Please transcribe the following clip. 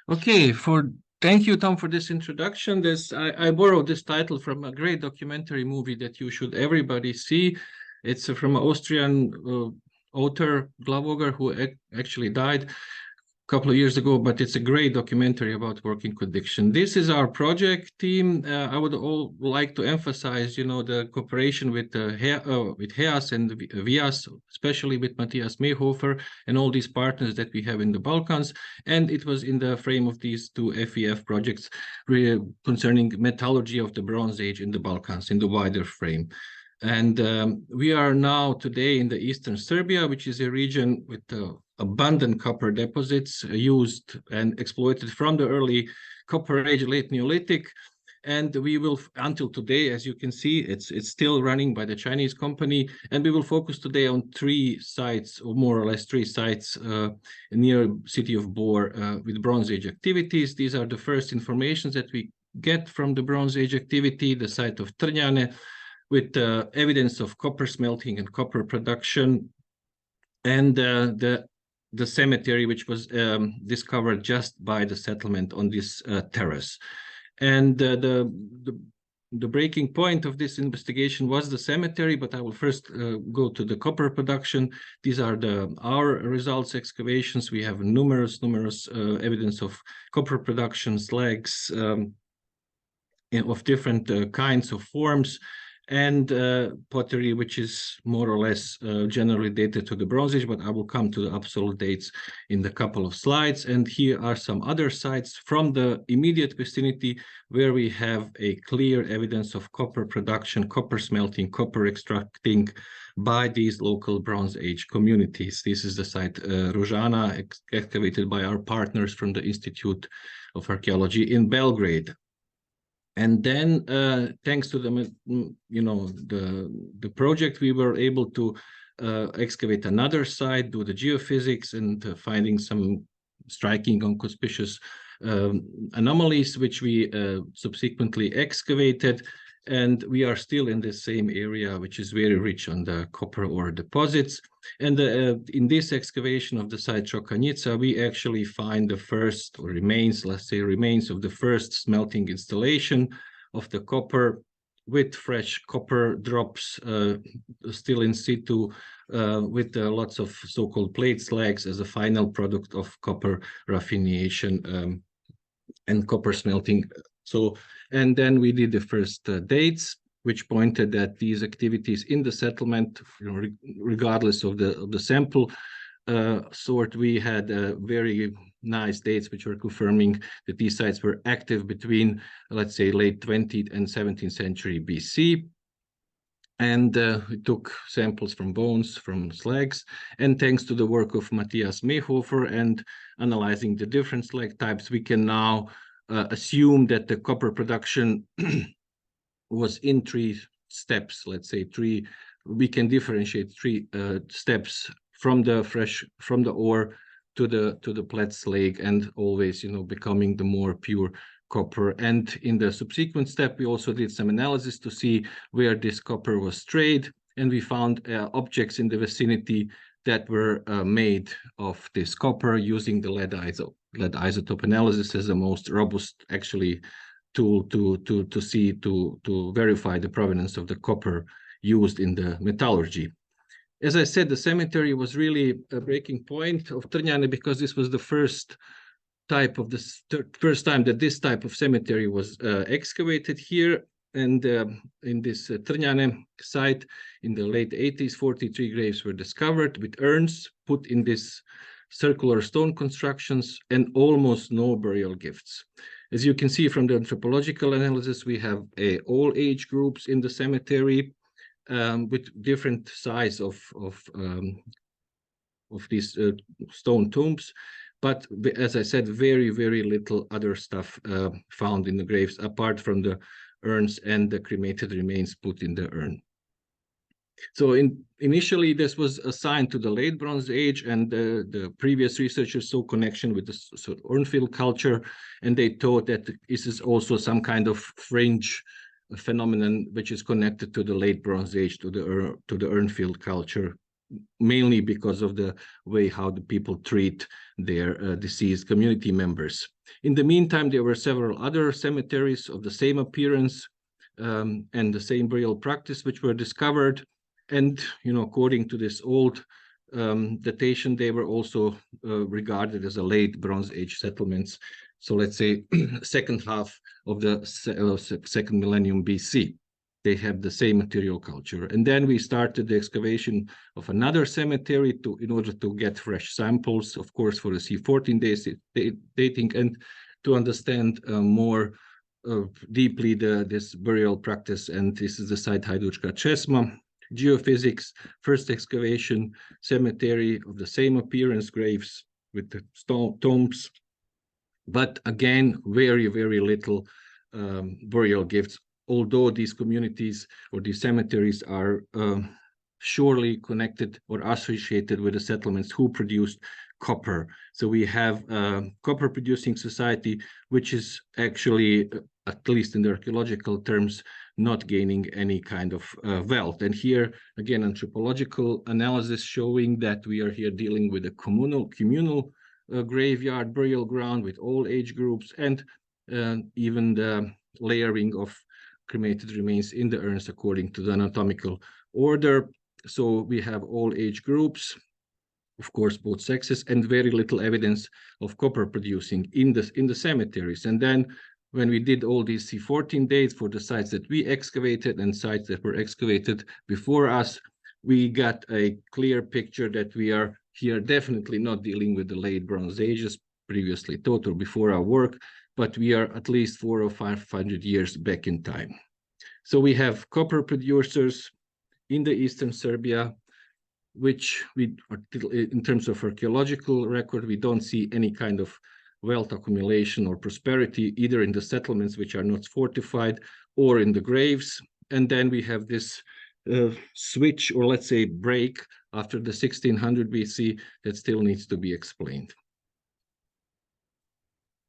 Okay, thank you, Tom, for this introduction. I borrowed this title from a great documentary movie that you should everybody see. It's from an Austrian author, Glavoger, who actually died couple of years ago, but it's a great documentary about working with addiction. This is our project team. I would all like to emphasize, the cooperation with HEAS and HEAS, especially with Matthias Mayhofer and all these partners that we have in the Balkans. And it was in the frame of these two FEF projects concerning metallurgy of the Bronze Age in the Balkans in the wider frame. And we are now today in the Eastern Serbia, which is a region with abundant copper deposits used and exploited from the early Copper Age, late Neolithic. And we will, until today, as you can see, it's still running by the Chinese company. And we will focus today on 3 sites, or more or less 3 sites near city of Bor with Bronze Age activities. These are the first informations that we get from the Bronze Age activity, the site of Trnjane, with evidence of copper smelting and copper production, and the cemetery, which was discovered just by the settlement on this terrace. And the breaking point of this investigation was the cemetery, but I will first go to the copper production. These are our results excavations. We have numerous evidence of copper production, slags of different kinds of forms, and pottery, which is more or less generally dated to the Bronze Age, but I will come to the absolute dates in a couple of slides. And here are some other sites from the immediate vicinity where we have a clear evidence of copper production, copper smelting, copper extracting by these local Bronze Age communities. This is the site Ružana, excavated by our partners from the Institute of Archaeology in Belgrade. And then, thanks to the project, we were able to excavate another site, do the geophysics, and finding some striking and conspicuous anomalies, which we subsequently excavated. And we are still in the same area, which is very rich on the copper ore deposits. And in this excavation of the site Čokanjica, we actually find the first remains, let's say remains of the first smelting installation of the copper, with fresh copper drops still in situ, with lots of so-called plate slags as a final product of copper raffination and copper smelting. So, and then we did the first dates, which pointed that these activities in the settlement, regardless of the sample sort, we had very nice dates which were confirming that these sites were active between, let's say, late 20th and 17th century BC. And we took samples from bones, from slags, and thanks to the work of Matthias Mayhofer and analyzing the different slag types, we can now assume that the copper production was in 3 steps. Let's say we can differentiate 3 steps from the ore to the plat slag, and always, becoming the more pure copper. And in the subsequent step, we also did some analysis to see where this copper was strayed, and we found objects in the vicinity that were made of this copper using the lead isotope analysis as the most robust actually tool to verify the provenance of the copper used in the metallurgy. As I said, the cemetery was really a breaking point of Trnjane, because this was the first time that this type of cemetery was excavated here. And in this Trnjane site in the late 80s, 43 graves were discovered with urns put in this circular stone constructions, and almost no burial gifts. As you can see from the anthropological analysis, we have all age groups in the cemetery with different size of these stone tombs. But as I said, very, very little other stuff found in the graves, apart from the urns and the cremated remains put in the urn. So initially, this was assigned to the late Bronze Age, and the previous researchers saw connection with the Urnfield culture, and they thought that this is also some kind of fringe phenomenon which is connected to the late Bronze Age, to the Urnfield culture. mainly because of the way how the people treat their deceased community members. In the meantime, there were several other cemeteries of the same appearance and the same burial practice which were discovered. And, according to this old datation, they were also regarded as a late Bronze Age settlements. So let's say second half of the second millennium BC. They have the same material culture. And then we started the excavation of another cemetery in order to get fresh samples, of course, for the C14 dating, and to understand more deeply this burial practice. And this is the site Hajdučka Česma. Geophysics, first excavation, cemetery of the same appearance, graves with the tombs, but again, very, very little burial gifts, although these communities or these cemeteries are surely connected or associated with the settlements who produced copper. So we have a copper producing society, which is actually, at least in the archaeological terms, not gaining any kind of wealth. And here, again, anthropological analysis showing that we are here dealing with a communal graveyard burial ground with all age groups, and even the layering of cremated remains in the urns according to the anatomical order. So we have all age groups, of course, both sexes, and very little evidence of copper producing in the cemeteries. And then when we did all these C14 dates for the sites that we excavated and sites that were excavated before us, we got a clear picture that we are here definitely not dealing with the late Bronze Ages previously thought or before our work, but we are at least 400 or 500 years back in time. So we have copper producers in the Eastern Serbia, which we, in terms of archaeological record, we don't see any kind of wealth accumulation or prosperity, either in the settlements which are not fortified or in the graves. And then we have this switch, or let's say break, after the 1600 BC that still needs to be explained.